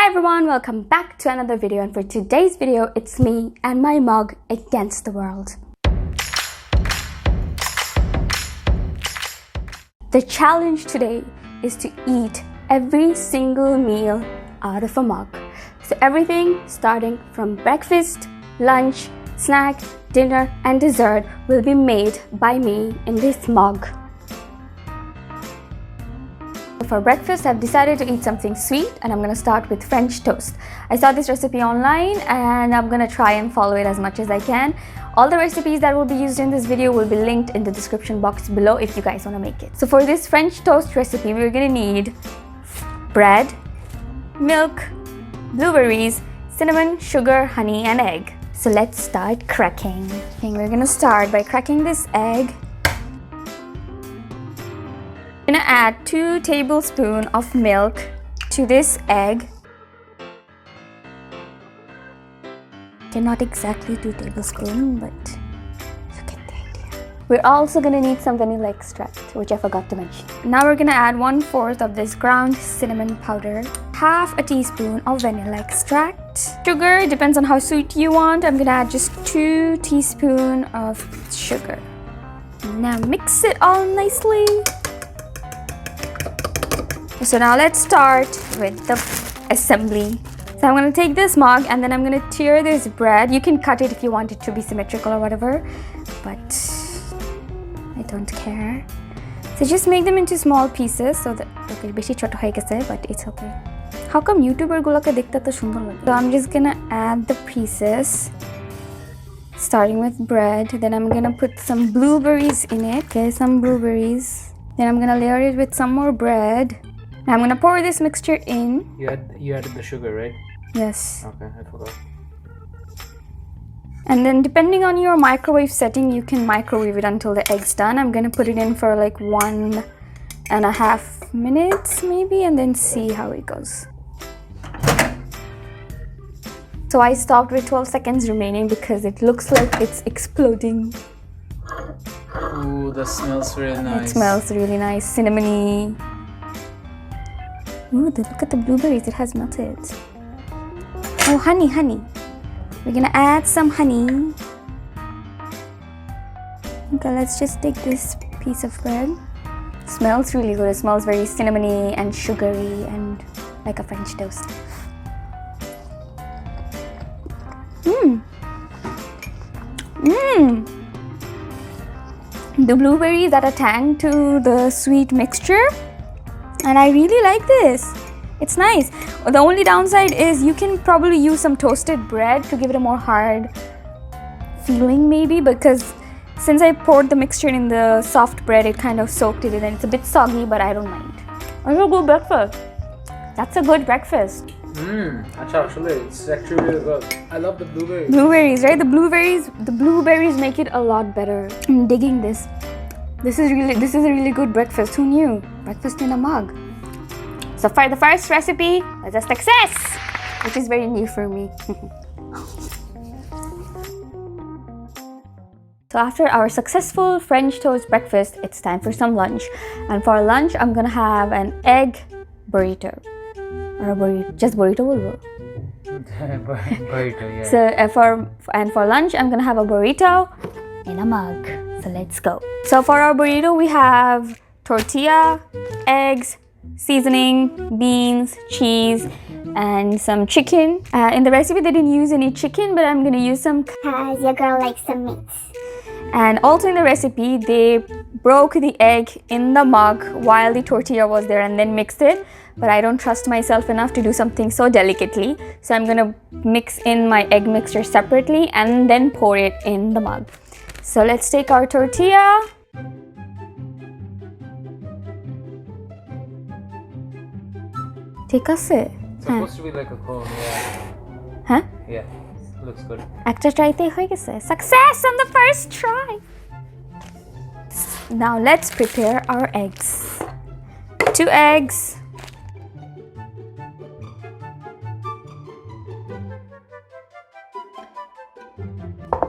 Hi everyone, welcome back to another video, and for today's video it's me and my mug against the world. The challenge today is to eat every single meal out of a mug. So everything starting from breakfast, lunch, snack, dinner and dessert will be made by me in this mug. For breakfast, I've decided to eat something sweet and I'm going to start with French toast. I saw this recipe online and I'm going to try and follow it as much as I can. All the recipes that will be used in this video will be linked in the description box below if you guys want to make it. So for this French toast recipe, we're going to need bread, milk, blueberries, cinnamon, sugar, honey and egg. So let's start cracking. Okay, we're going to start by cracking this egg. I'm gonna add 2 tablespoons of milk to this egg. Okay, not exactly 2 tablespoons, but you get the idea. We're also gonna need some vanilla extract, which I forgot to mention. Now we're gonna add 1/4 of this ground cinnamon powder, half a teaspoon of vanilla extract. Sugar depends on how sweet you want. I'm gonna add just 2 teaspoons of sugar. Now mix it all nicely. So now let's start with the assembly. So I'm going to take this mug and then I'm going to tear this bread. You can cut it if you want it to be symmetrical or whatever, but I don't care. So just make them into small pieces so that okay, beshi choto hoye geche, but it's okay. How come YouTuber guloke dekhte to sundor lage? So I'm just going to add the pieces starting with bread. Then I'm going to put some blueberries in it. Okay, some blueberries. Then I'm going to layer it with some more bread. Now I'm gonna pour this mixture in. You added the sugar, right? Yes. Okay, I forgot. And then depending on your microwave setting, you can microwave it until the egg's done. I'm gonna put it in for like 1.5 minutes maybe, and then see how it goes. So I stopped with 12 seconds remaining because it looks like it's exploding. Ooh, that smells really nice. It smells really nice, cinnamony. Ooh, look at the blueberries, it has melted. Oh, honey. We're gonna add some honey. Okay, let's just take this piece of bread. It smells really good. It smells very cinnamony and sugary and like a French toast. The blueberries add a tang to the sweet mixture. And I really like this. It's nice. The only downside is you can probably use some toasted bread to give it a more hard feeling maybe, because since I poured the mixture in the soft bread, it kind of soaked it in and it's a bit soggy, but I don't mind. That's a good breakfast. That's a good breakfast. It's actually really good. I love the blueberries. Blueberries, right? The blueberries make it a lot better. I'm digging this. This is a really good breakfast. Who knew? Breakfast in a mug. So for the first recipe, was a success, which is very new for me. So after our successful French toast breakfast, it's time for some lunch. And for lunch, I'm gonna have an egg burrito. Or a burrito, just burrito will work. Burrito, yeah. So for lunch, I'm gonna have a burrito in a mug. So let's go. So for our burrito, we have tortilla, eggs, seasoning, beans, cheese, and some chicken. In the recipe, they didn't use any chicken, but I'm gonna use some because your girl likes some meats. And also in the recipe, they broke the egg in the mug while the tortilla was there and then mixed it. But I don't trust myself enough to do something so delicately. So I'm gonna mix in my egg mixture separately and then pour it in the mug. So let's take our tortilla. Take us it. It's supposed to be like a cone, yeah. Huh? Yeah, looks good. Extra try te hoye geche. Success on the first try. Now let's prepare our eggs. 2 eggs.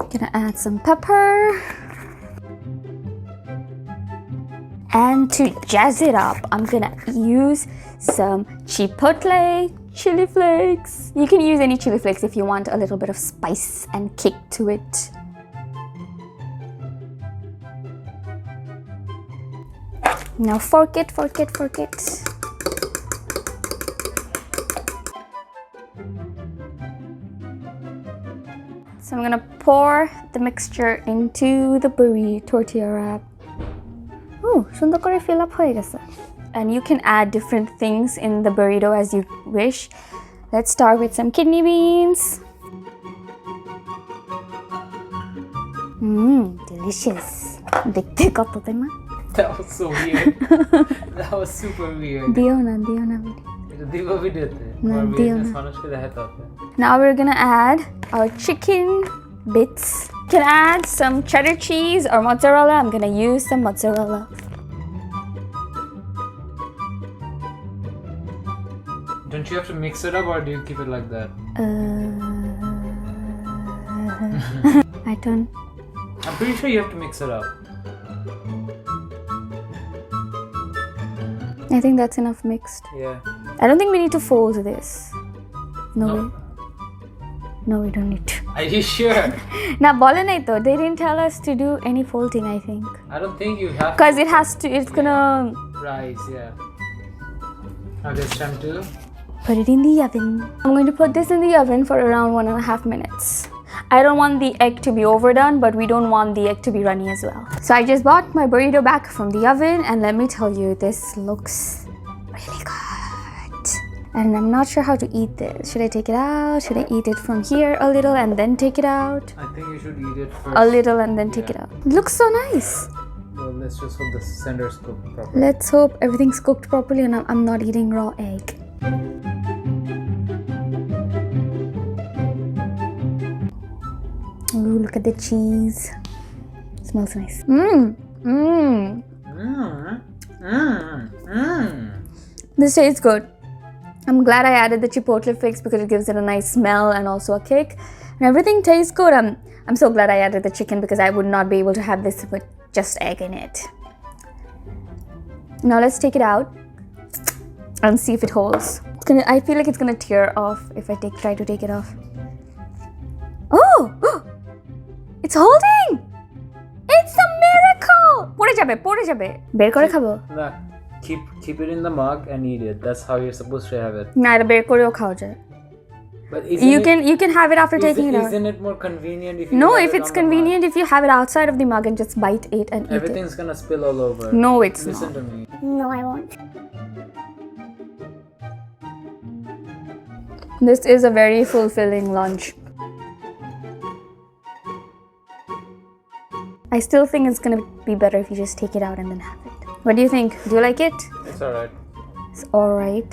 Gonna add some pepper. And to jazz it up, I'm gonna use some chipotle chili flakes. You can use any chili flakes if you want a little bit of spice and kick to it. Now fork it, fork it, fork it. So I'm gonna pour the mixture into the burrito tortilla wrap. Ooh, সুন্দর করে fill up হয়ে গেছে. And you can add different things in the burrito as you wish. Let's start with some kidney beans. Delicious. দেখতে কত তাই না? That was so weird. That was super weird. দিও না video. এটা দিব ভিডিওতে। না, দিও না। মানুষকে দেখাতে হবে। Now we're gonna add our chicken bits. You can add some cheddar cheese or mozzarella. I'm gonna use some mozzarella. Don't you have to mix it up or do you keep it like that? I don't. I'm pretty sure you have to mix it up. I think that's enough mixed. Yeah. I don't think we need to fold this. No way. No, we don't need to. Are you sure? Now, bolenai though, they didn't tell us to do any folding, I think. I don't think you have Because it has to, it's gonna... Rise, yeah. Okay, it's time to... Put it in the oven. I'm going to put this in the oven for around 1.5 minutes. I don't want the egg to be overdone, but we don't want the egg to be runny as well. So I just bought my burrito back from the oven, and let me tell you, this looks really good. And I'm not sure how to eat this. Should I take it out? Should I eat it from here a little and then take it out? I think you should eat it first. A little and then take it out. It looks so nice. Well, let's just hope the center's cooked properly. Let's hope everything's cooked properly and I'm not eating raw egg. Ooh, look at the cheese. Smells nice. This tastes good. I'm glad I added the chipotle flakes because it gives it a nice smell and also a kick. And everything tastes good. I'm so glad I added the chicken because I would not be able to have this with just egg in it. Now let's take it out and see if it holds. I feel like it's gonna tear off if I try to take it off. Oh! It's holding! It's a miracle! পড়ে যাবে বের করে খাবো Nah, keep it in the mug and eat it. That's how you're supposed to have it. না এটা বের করেও খাওয়া যায়. But You can have it after taking it out. Isn't it more convenient if you No, have if it it's on the convenient if you have it outside of the mug and just bite it and mug? eat Everything's gonna spill all over. No, it's Listen not. to me. No, I won't. This is a very fulfilling lunch. I still think it's gonna be better if you just take it out and then have it. What do you think? Do you like it? It's alright. It's alright.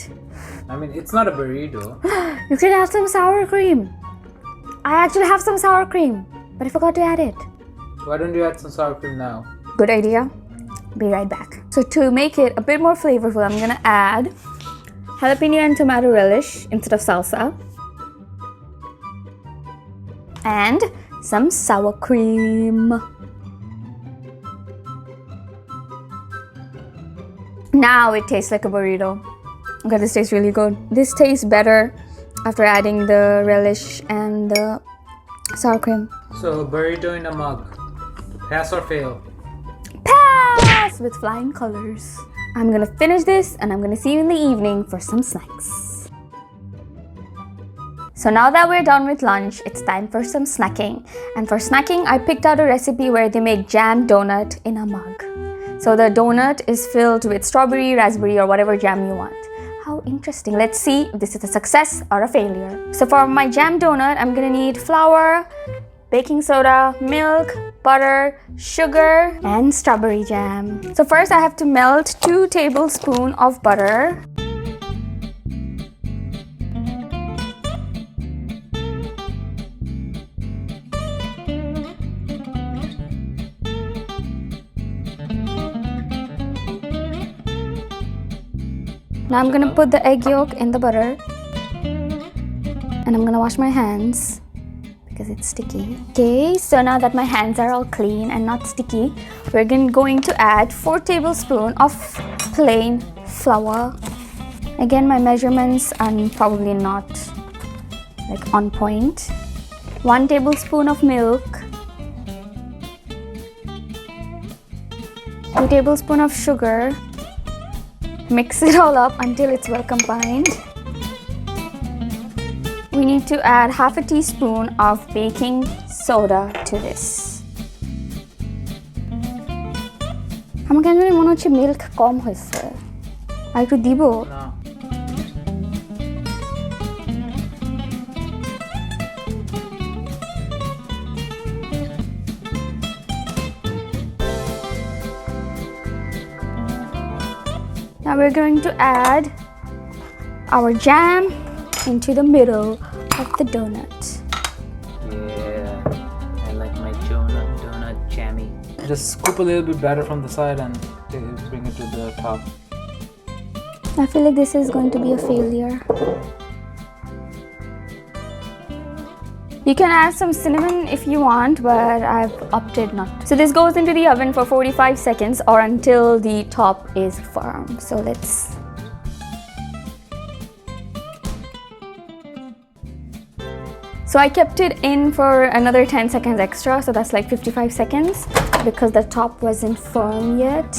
I mean, it's not a burrito. You could have some sour cream. I actually have some sour cream, but I forgot to add it. Why don't you add some sour cream now? Good idea. Be right back. So to make it a bit more flavorful, I'm gonna add jalapeno and tomato relish instead of salsa. And some sour cream. Now it tastes like a burrito. Okay, this tastes really good. This tastes better after adding the relish and the sour cream. So, burrito in a mug. Pass or fail? Pass with flying colors. I'm gonna finish this and I'm gonna see you in the evening for some snacks. So now that we're done with lunch, it's time for some snacking. And for snacking, I picked out a recipe where they make jam donut in a mug. So the donut is filled with strawberry, raspberry, or whatever jam you want. How interesting. Let's see if this is a success or a failure. So for my jam donut, I'm gonna need flour, baking soda, milk, butter, sugar, and strawberry jam. So first I have to melt 2 tablespoons of butter. Now I'm gonna put the egg yolk in the butter and I'm gonna wash my hands because it's sticky. Okay, so now that my hands are all clean and not sticky, we're going to add 4 tablespoons of plain flour. Again, my measurements are probably not like on point. 1 tablespoon of milk, 2 tablespoons of sugar. Mix it all up until it's well combined. We need to add half a teaspoon of baking soda to this. আমার কেন জানি মনে হচ্ছে milk কম হয়েছে, আর একটু দিব? না। Now we're going to add our jam into the middle of the donut. Yeah, I like my donut jammy. Just scoop a little bit batter from the side and bring it to the top. I feel like this is going to be a failure. You can add some cinnamon if you want, but I've opted not. So this goes into the oven for 45 seconds or until the top is firm. So let's... So I kept it in for another 10 seconds extra, so that's like 55 seconds because the top wasn't firm yet.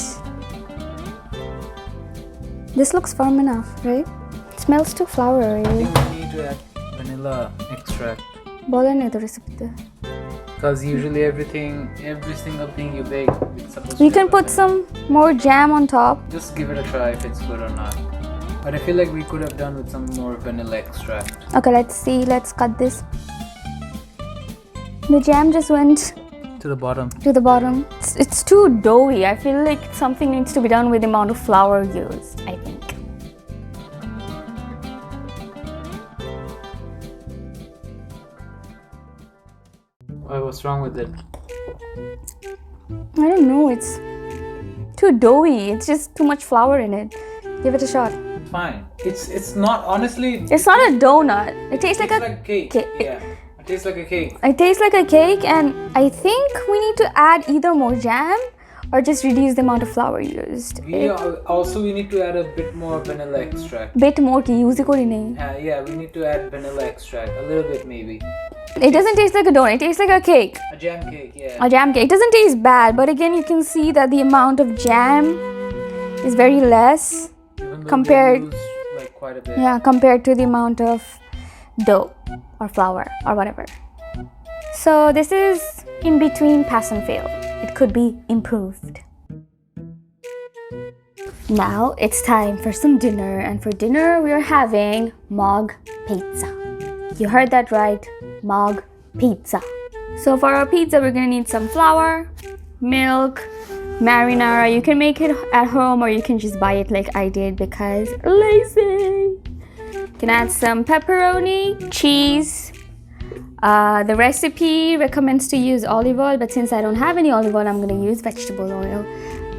This looks firm enough, right? It smells too flowery. I think we need to add vanilla extract. Because usually every single thing you bake, it's supposed to You can have put vanilla. some more jam on top. Just give it a try if it's good or not. But I feel like we could have done with some more vanilla extract. Okay, let's see. Let's cut this. The jam just went To the bottom. to the bottom. It's too doughy. I feel like something needs to be done with the amount of flour used, I think. Why, what's wrong with it? I don't know. It's too doughy. It's just too much flour in it. Give it a shot. Fine. It's not, honestly. It's not a donut. It tastes like a cake. cake. Yeah. It tastes like a cake. It tastes like a cake, and I think we need to add either more jam or just reduce the amount of flour used. We need to add a bit more vanilla extract. Bit more ki use kori nahi. Yeah, we need to add vanilla extract. A little bit maybe. It doesn't taste like a donut. It tastes like a cake. A jam cake, yeah. A jam cake. It doesn't taste bad, but again, you can see that the amount of jam is very less Even though compared, we use, like, quite a bit. yeah, compared to the amount of dough or flour or whatever. So this is in between pass and fail. It could be improved. Now it's time for some dinner, and for dinner we are having mog pizza. You heard that right, mog pizza. So for our pizza, we're gonna need some flour, milk, marinara. You can make it at home or you can just buy it like I did because lazy. You can add some pepperoni, cheese. The recipe recommends to use olive oil, but since I don't have any olive oil, I'm gonna use vegetable oil.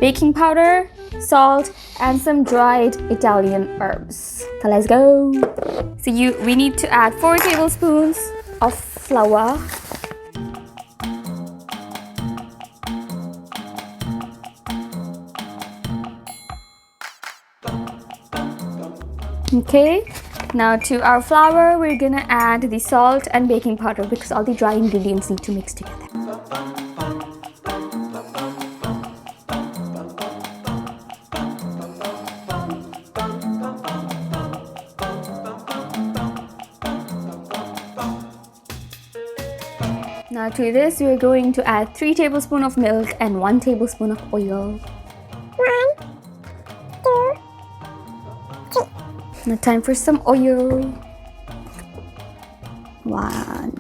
Baking powder, salt, and some dried Italian herbs. So let's go. So we need to add 4 tablespoons of flour. Okay, now to our flour, we're gonna add the salt and baking powder because all the dry ingredients need to mix together. Now to this, we're going to add 3 tablespoons of milk and 1 tablespoon of oil. 1, 2, 3. Now time for some oil. 1.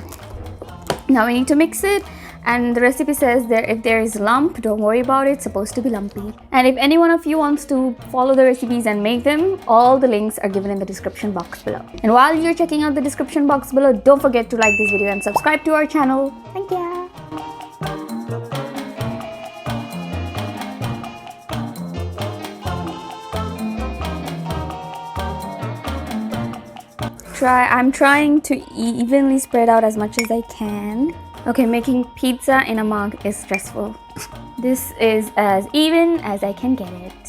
Now we need to mix it, and the recipe says that if there is lump, don't worry about it, it's supposed to be lumpy. And if any one of you wants to follow the recipes and make them, all the links are given in the description box below. And while you're checking out the description box below, don't forget to like this video and subscribe to our channel. Thank you. I'm trying to evenly spread out as much as I can. Okay, making pizza in a mug is stressful. This is as even as I can get it.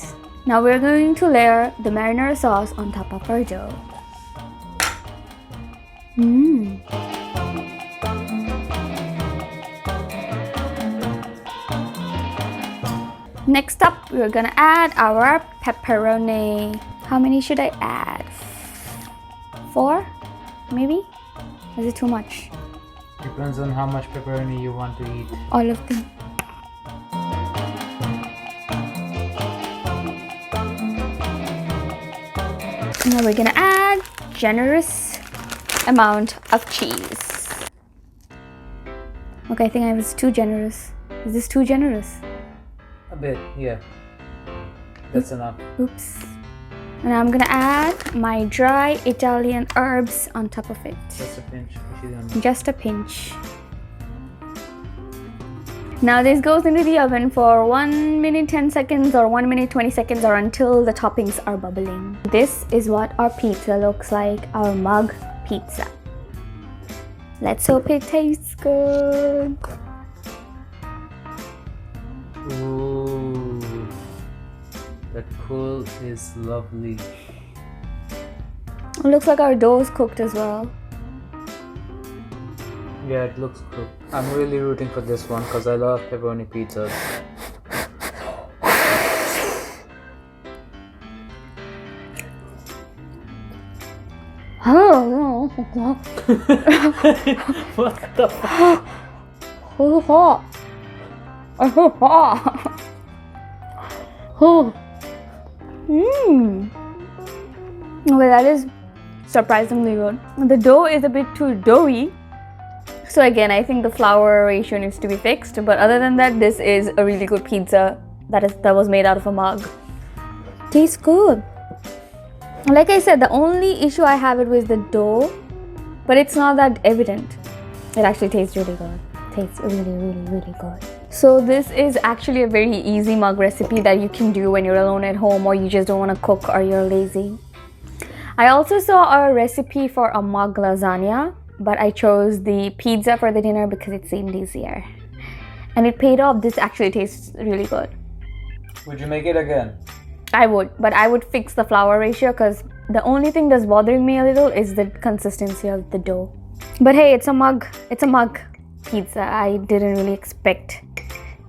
Now we're going to layer the marinara sauce on top of our dough. Next up, we're gonna add our pepperoni. How many should I add? 4? Maybe? Is it too much? Depends on how much pepperoni you want to eat. All of them. Now we're gonna add generous amount of cheese. Okay, I think I was too generous. Is this too generous? A bit, yeah. That's enough. Oops. And I'm gonna add my dry Italian herbs on top of it. Just a pinch. Just a pinch. Now this goes into the oven for 1 minute 10 seconds or 1 minute 20 seconds or until the toppings are bubbling. This is what our pizza looks like, our mug pizza. Let's hope it tastes good. Ooh, that pull is lovely. It looks like our dough is cooked as well. Yeah, it looks cooked. I'm really rooting for this one because I love pepperoni pizzas. Oh, What the fuck? so hot. So hot. Oh. Okay, that is surprisingly good. The dough is a bit too doughy. So again, I think the flour ratio needs to be fixed. But other than that, this is a really good pizza that was made out of a mug. Tastes good. Like I said, the only issue I have it with the dough, but it's not that evident. It actually tastes really good. Tastes really good. So this is actually a very easy mug recipe that you can do when you're alone at home or you just don't want to cook or you're lazy. I also saw a recipe for a mug lasagna, but I chose the pizza for the dinner because it seemed easier. And it paid off. This actually tastes really good. Would you make it again? I would, but I would fix the flour ratio because the only thing that's bothering me a little is the consistency of the dough. But hey, it's a mug pizza. I didn't really expect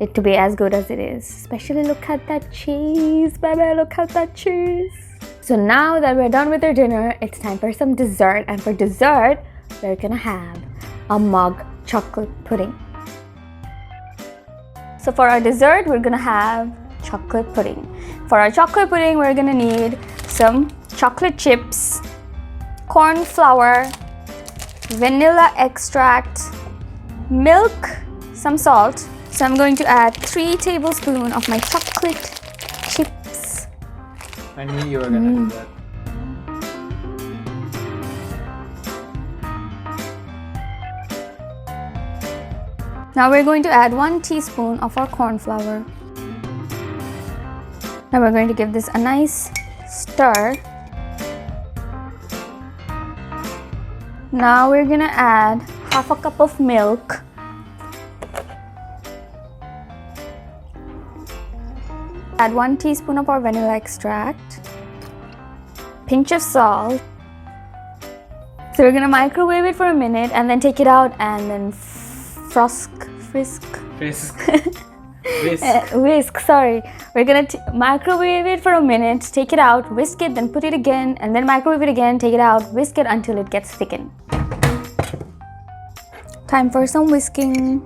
it to be as good as it is. Especially look at that cheese, baby, look at that cheese. So now that we're done with our dinner, it's time for some dessert. And for dessert, we're gonna have a mug chocolate pudding. So for our dessert, we're gonna have chocolate pudding. For our chocolate pudding, we're gonna need some chocolate chips, corn flour, vanilla extract, milk, some salt. So I'm going to add 3 tablespoons of my chocolate chips. I knew you were gonna do that. Now we're going to add 1 teaspoon of our corn flour. Now we're going to give this a nice stir. Now we're gonna add half a cup of milk. Add 1 teaspoon of our vanilla extract. Pinch of salt. So we're gonna microwave it for a minute and then take it out and then whisk, sorry. We're gonna microwave it for a minute, take it out, whisk it, then put it again, and then microwave it again, take it out, whisk it until it gets thickened. Time for some whisking.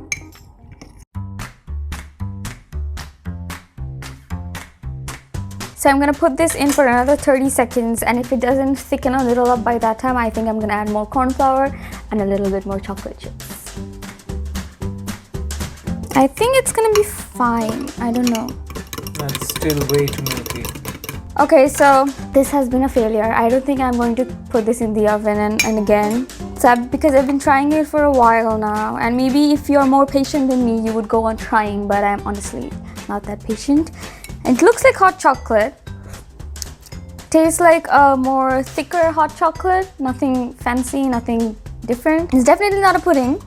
So I'm gonna put this in for another 30 seconds, and if it doesn't thicken a little up by that time, I think I'm gonna add more corn flour and a little bit more chocolate chips. I think it's gonna be fine. I don't know. That's still way too milky. Okay, so this has been a failure. I don't think I'm going to put this in the oven and again. Because I've been trying it for a while now, and maybe if you're more patient than me, you would go on trying, but I'm honestly not that patient. It looks like hot chocolate. Tastes like a more thicker hot chocolate. Nothing fancy, nothing different. It's definitely not a pudding.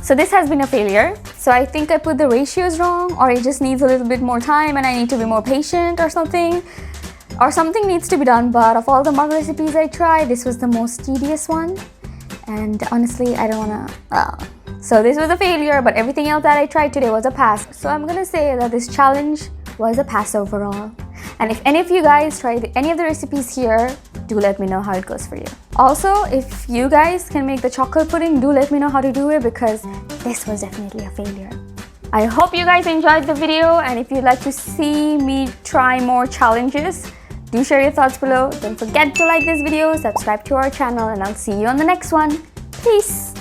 So this has been a failure. So I think I put the ratios wrong, or it just needs a little bit more time and I need to be more patient or something. Or something needs to be done, but of all the mug recipes I tried, this was the most tedious one. And honestly, I don't wanna... So this was a failure, but everything else that I tried today was a pass. So I'm gonna say that this challenge was a pass overall. And if any of you guys tried any of the recipes here, do let me know how it goes for you. Also, if you guys can make the chocolate pudding, do let me know how to do it, because this was definitely a failure. I hope you guys enjoyed the video, and if you'd like to see me try more challenges, do share your thoughts below. Don't forget to like this video, subscribe to our channel, and I'll see you on the next one. Peace!